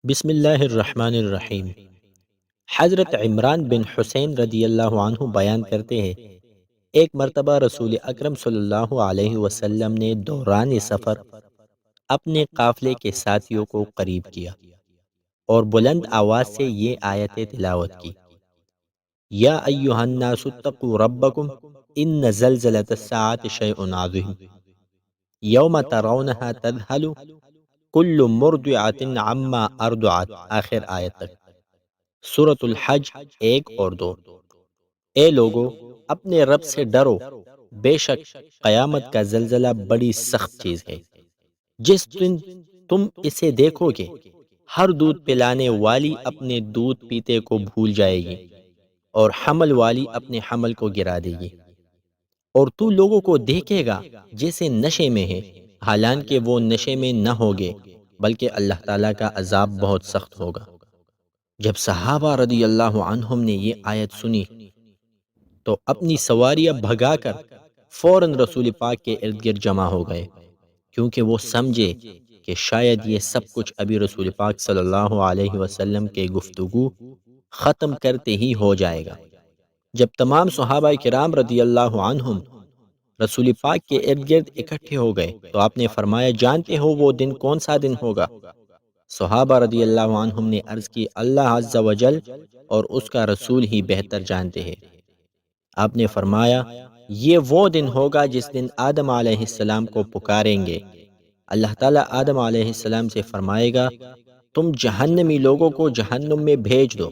بسم اللہ الرحمن الرحیم۔ حضرت عمران بن حسین رضی اللہ عنہ بیان کرتے ہیں، ایک مرتبہ رسول اکرم صلی اللہ علیہ وسلم نے دوران سفر اپنے قافلے کے ساتھیوں کو قریب کیا اور بلند آواز سے یہ آیت تلاوت کی: یا ایہا الناس اتقوا ربکم ان زلزلۃ الساعۃ شیء عظیم یوم ترونھا تذہل کل مرضعۃ عما ارضعت، آخر آیت تک۔ سورۃ الحج 1 اور 2۔ اے لوگو، اپنے رب سے ڈرو، بے شک قیامت کا زلزلہ بڑی سخت چیز ہے۔ جس دن تم اسے دیکھو گے، ہر دودھ پلانے والی اپنے دودھ پیتے کو بھول جائے گی اور حمل والی اپنے حمل کو گرا دے گی، اور تو لوگوں کو دیکھے گا جیسے نشے میں ہے، حالانکہ وہ نشے میں نہ ہوگے بلکہ اللہ تعالیٰ کا عذاب بہت سخت ہوگا۔ جب صحابہ رضی اللہ عنہم نے یہ آیت سنی تو اپنی سواریاں بھگا کر فوراً رسول پاک کے ارد گرد جمع ہو گئے، کیونکہ وہ سمجھے کہ شاید یہ سب کچھ ابھی رسول پاک صلی اللہ علیہ وسلم کے گفتگو ختم کرتے ہی ہو جائے گا۔ جب تمام صحابہ کرام رضی اللہ عنہم رسول پاک کے ارد گرد اکٹھے ہو گئے تو آپ نے فرمایا، جانتے ہو وہ دن کون سا دن ہوگا؟ صحابہ رضی اللہ عنہم نے عرض کی، اللہ عز و جل اور اس کا رسول ہی بہتر جانتے ہیں۔ آپ نے فرمایا، یہ وہ دن ہوگا جس دن آدم علیہ السلام کو پکاریں گے، اللہ تعالیٰ آدم علیہ السلام سے فرمائے گا، تم جہنمی لوگوں کو جہنم میں بھیج دو۔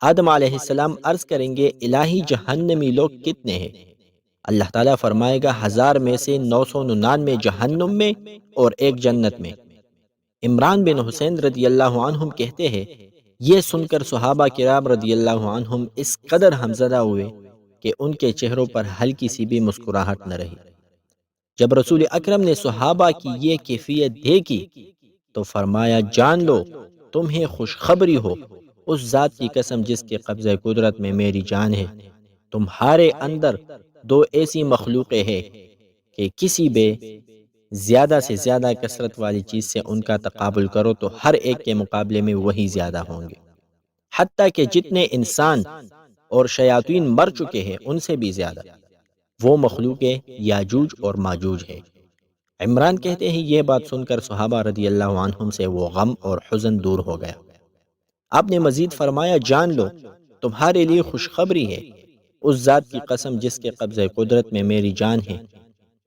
آدم علیہ السلام عرض کریں گے، الہی جہنمی لوگ کتنے ہیں؟ اللہ تعالیٰ فرمائے گا، 1000 میں سے 999 جہنم میں اور ایک جنت میں۔ عمران بن حسین رضی اللہ عنہم کہتے ہیں، یہ سن کر صحابہ کرام رضی اللہ عنہم اس قدر ہمزدہ ہوئے کہ ان کے چہروں پر ہلکی سی بھی مسکراہٹ نہ رہی۔ جب رسول اکرم نے صحابہ کی یہ کیفیت دیکھی تو فرمایا، جان لو تمہیں خوشخبری ہو، اس ذات کی قسم جس کے قبضہ قدرت میں میری جان ہے، تمہارے اندر 2 ایسی مخلوقیں ہیں کہ کسی بے زیادہ سے زیادہ کثرت والی چیز سے ان کا تقابل کرو تو ہر ایک کے مقابلے میں وہی زیادہ ہوں گے، حتیٰ کہ جتنے انسان اور شیاطین مر چکے ہیں ان سے بھی زیادہ۔ وہ مخلوقیں یاجوج اور ماجوج ہے۔ عمران کہتے ہیں، یہ بات سن کر صحابہ رضی اللہ عنہم سے وہ غم اور حزن دور ہو گیا۔ آپ نے مزید فرمایا، جان لو تمہارے لیے خوشخبری ہے، اس ذات کی قسم جس کے قبضہ قدرت میں میری جان ہے،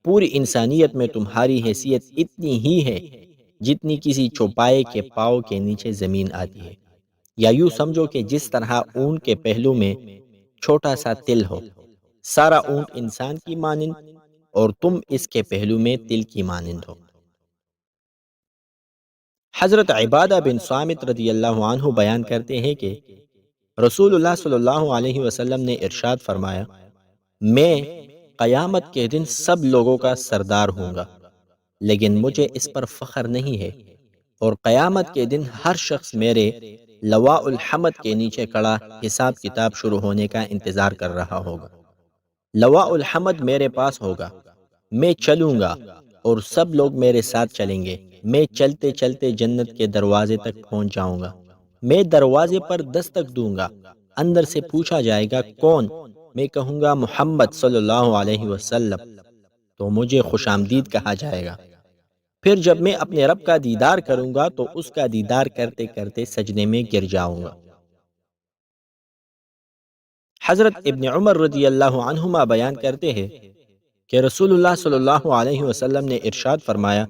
پوری انسانیت میں تمہاری حیثیت اتنی ہی ہے جتنی کسی چوپائے کے پاؤں کے نیچے زمین آتی ہے، یا یوں سمجھو کہ جس طرح اونٹ کے پہلو میں چھوٹا سا تل ہو، سارا اونٹ انسان کی مانند اور تم اس کے پہلو میں تل کی مانند ہو۔ حضرت عبادہ بن صامت رضی اللہ عنہ بیان کرتے ہیں کہ رسول اللہ صلی اللہ علیہ وسلم نے ارشاد فرمایا، میں قیامت کے دن سب لوگوں کا سردار ہوں گا، لیکن مجھے اس پر فخر نہیں ہے، اور قیامت کے دن ہر شخص میرے لواء الحمد کے نیچے کھڑا حساب کتاب شروع ہونے کا انتظار کر رہا ہوگا۔ لواء الحمد میرے پاس ہوگا، میں چلوں گا اور سب لوگ میرے ساتھ چلیں گے، میں چلتے چلتے جنت کے دروازے تک پہنچ جاؤں گا، میں دروازے پر دستک دوں گا، اندر سے پوچھا جائے گا کون؟ میں کہوں گا محمد صلی اللہ علیہ وسلم، تو مجھے خوش آمدید کہا جائے گا۔ پھر جب میں اپنے رب کا دیدار کروں گا تو اس کا دیدار کرتے کرتے سجدے میں گر جاؤں گا۔ حضرت ابن عمر رضی اللہ عنہما بیان کرتے ہیں کہ رسول اللہ صلی اللہ علیہ وسلم نے ارشاد فرمایا،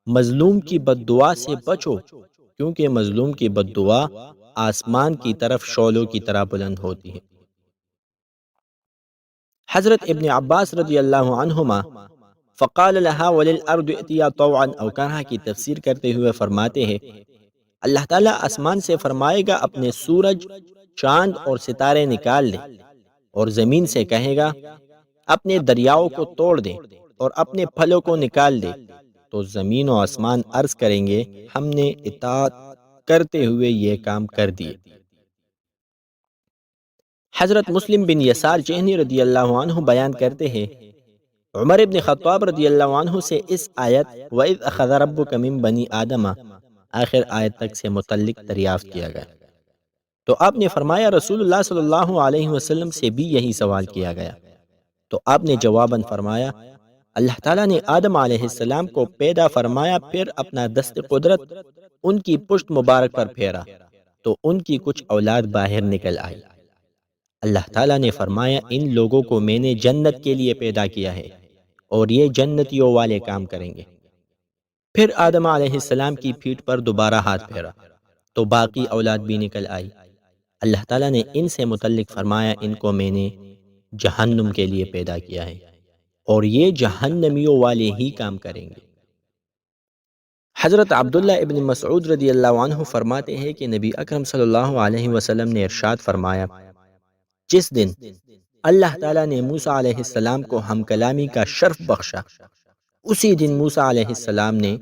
مظلوم کی بد دعا سے بچو، کیونکہ مظلوم کی بد دعا آسمان کی طرف شعلوں کی طرح بلند ہوتی ہے۔ حضرت ابن عباس رضی اللہ عنہما فقال لها وللارض ائتیا طوعا او کرہا کی تفسیر کرتے ہوئے فرماتے ہیں، اللہ تعالیٰ آسمان سے فرمائے گا اپنے سورج، چاند اور ستارے نکال دے، اور زمین سے کہے گا اپنے دریاؤں کو توڑ دے اور اپنے پھلوں کو نکال دے، تو زمین و آسمان عرض کریں گے، ہم نے اطاعت کرتے ہوئے یہ کام کر دیے۔ حضرت مسلم بن یسار جہنی رضی اللہ عنہ بیان کرتے ہیں، عمر بن خطاب رضی اللہ عنہ سے اس آیت وَإِذْ أَخَذَ رَبُّكَ مِن بَنِي آدَمَ آخر آیت تک سے متعلق دریافت کیا گیا۔ تو آپ نے فرمایا رسول اللہ صلی اللہ علیہ وسلم سے بھی یہی سوال کیا گیا، تو آپ نے جواباً فرمایا اللہ تعالیٰ نے آدم علیہ السلام کو پیدا فرمایا، پھر اپنا دست قدرت ان کی پشت مبارک پر پھیرا تو ان کی کچھ اولاد باہر نکل آئی۔ اللہ تعالیٰ نے فرمایا ان لوگوں کو میں نے جنت کے لیے پیدا کیا ہے اور یہ جنتیوں والے کام کریں گے۔ پھر آدم علیہ السلام کی پیٹھ پر دوبارہ ہاتھ پھیرا تو باقی اولاد بھی نکل آئی۔ اللہ تعالیٰ نے ان سے متعلق فرمایا ان کو میں نے جہنم کے لیے پیدا کیا ہے اور یہ جہنمیوں والے ہی کام کریں گے۔ حضرت عبداللہ ابن مسعود رضی اللہ عنہ فرماتے ہیں کہ نبی اکرم صلی اللہ علیہ وسلم نے ارشاد فرمایا جس دن اللہ تعالیٰ نے موسیٰ علیہ السلام کو ہم کلامی کا شرف بخشا، اسی دن موسیٰ علیہ السلام نے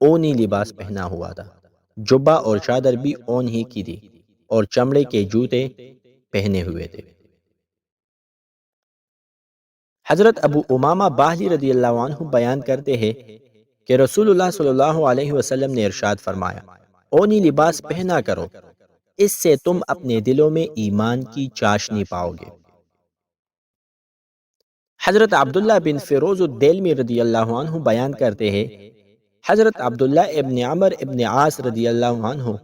اونی لباس پہنا ہوا تھا، جبہ اور چادر بھی اون ہی کی تھی اور چمڑے کے جوتے پہنے ہوئے تھے۔ حضرت ابو امامہ باہلی رضی اللہ عنہ بیان کرتے ہیں کہ رسول اللہ صلی اللہ علیہ وسلم نے ارشاد فرمایا اونی لباس پہنا کرو، اس سے تم اپنے دلوں میں ایمان کی چاشنی پاؤ گے۔ حضرت عبداللہ بن فیروز الدیلمی رضی اللہ عنہ بیان کرتے ہیں حضرت عبداللہ ابن عمر ابن عاص رضی اللہ عنہ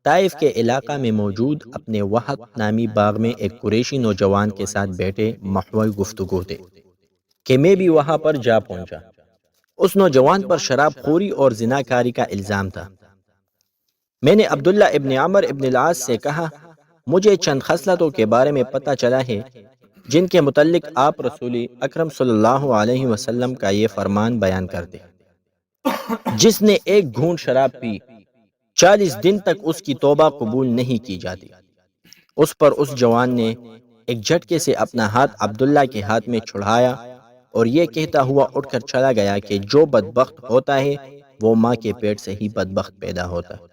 طائف کے علاقہ میں موجود اپنے وحق نامی باغ میں ایک قریشی نوجوان کے ساتھ بیٹھے محو گفتگو تھے کہ میں بھی وہاں پر جا پہنچا۔ اس نوجوان پر شراب خوری اور زناکاری کا الزام تھا۔ میں نے عبداللہ ابن عمر ابن العاص سے کہا مجھے چند خصلتوں کے بارے میں پتہ چلا ہے جن کے متعلق آپ رسول اکرم صلی اللہ علیہ وسلم کا یہ فرمان بیان کرتے جس نے ایک گھونٹ شراب پی 40 دن تک اس کی توبہ قبول نہیں کی جاتی۔ اس پر اس جوان نے ایک جھٹکے سے اپنا ہاتھ عبداللہ کے ہاتھ میں چھڑایا اور یہ کہتا ہوا اٹھ کر چلا گیا کہ جو بدبخت ہوتا ہے وہ ماں کے پیٹ سے ہی بدبخت پیدا ہوتا ہے،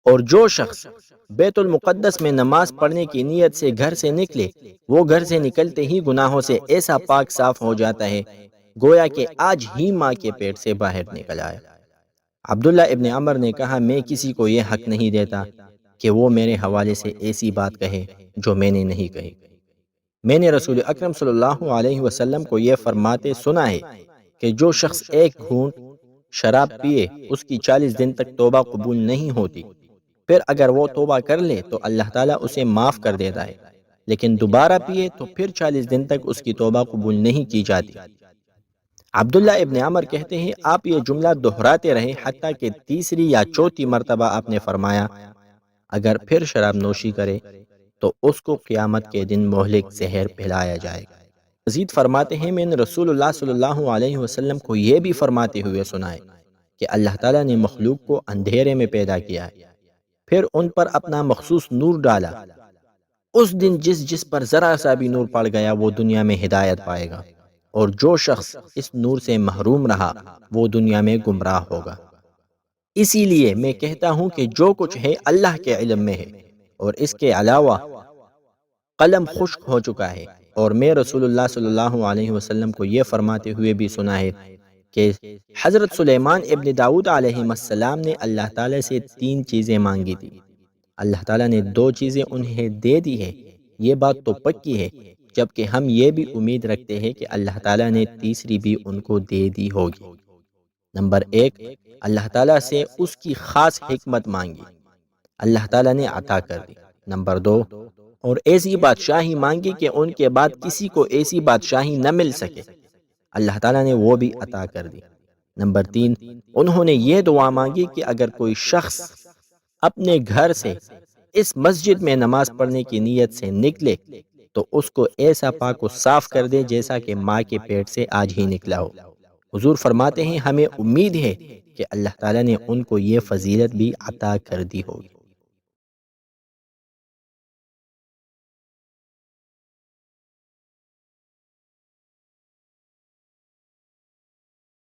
اور جو شخص بیت المقدس میں نماز پڑھنے کی نیت سے گھر سے نکلے وہ گھر سے نکلتے ہی گناہوں سے ایسا پاک صاف ہو جاتا ہے گویا کہ آج ہی ماں کے پیٹ سے باہر نکل آیا۔ عبداللہ ابن عمر نے کہا میں کسی کو یہ حق نہیں دیتا کہ وہ میرے حوالے سے ایسی بات کہے جو میں نے نہیں کہی۔ میں نے رسول اکرم صلی اللہ علیہ وسلم کو یہ فرماتے سنا ہے کہ جو شخص ایک گھونٹ شراب پیے اس کی 40 دن تک توبہ قبول نہیں ہوتی، پھر اگر وہ توبہ کر لے تو اللہ تعالیٰ اسے معاف کر دیتا ہے، لیکن دوبارہ پیے تو پھر 40 دن تک اس کی توبہ قبول نہیں کی جاتی۔ عبداللہ ابن عمر کہتے ہیں آپ یہ جملہ دہراتے رہے حتیٰ کہ تیسری یا چوتھی مرتبہ آپ نے فرمایا اگر پھر شراب نوشی کرے تو اس کو قیامت کے دن مہلک زہر پلایا جائے گا۔ مزید فرماتے ہیں میں نے رسول اللہ صلی اللہ علیہ وسلم کو یہ بھی فرماتے ہوئے سنا ہے کہ اللہ تعالیٰ نے مخلوق کو اندھیرے میں پیدا کیا ہے، پھر ان پر اپنا مخصوص نور ڈالا، اس دن جس پر ذرا سا بھی نور پڑ گیا وہ دنیا میں ہدایت پائے گا، اور جو شخص اس نور سے محروم رہا وہ دنیا میں گمراہ ہوگا۔ اسی لیے میں کہتا ہوں کہ جو کچھ ہے اللہ کے علم میں ہے، اور اس کے علاوہ قلم خشک ہو چکا ہے، اور میں رسول اللہ صلی اللہ علیہ وسلم کو یہ فرماتے ہوئے بھی سنا ہے کہ حضرت سلیمان ابن داؤد علیہ السلام نے اللہ تعالیٰ سے 3 چیزیں مانگی تھی، اللہ تعالیٰ نے 2 چیزیں انہیں دے دی ہے، یہ بات تو پکی ہے، جبکہ ہم یہ بھی امید رکھتے ہیں کہ اللہ تعالیٰ نے تیسری بھی ان کو دے دی ہوگی۔ نمبر 1 اللہ تعالیٰ سے اس کی خاص حکمت مانگی، اللہ تعالیٰ نے عطا کر دی۔ نمبر 2 اور ایسی بادشاہی مانگی کہ ان کے بعد کسی کو ایسی بادشاہی نہ مل سکے، اللہ تعالیٰ نے وہ بھی عطا کر دی۔ نمبر 3 انہوں نے یہ دعا مانگی کہ اگر کوئی شخص اپنے گھر سے اس مسجد میں نماز پڑھنے کی نیت سے نکلے تو اس کو ایسا پاک و صاف کر دے جیسا کہ ماں کے پیٹ سے آج ہی نکلا ہو۔ حضور فرماتے ہیں ہمیں امید ہے کہ اللہ تعالیٰ نے ان کو یہ فضیلت بھی عطا کر دی ہوگی۔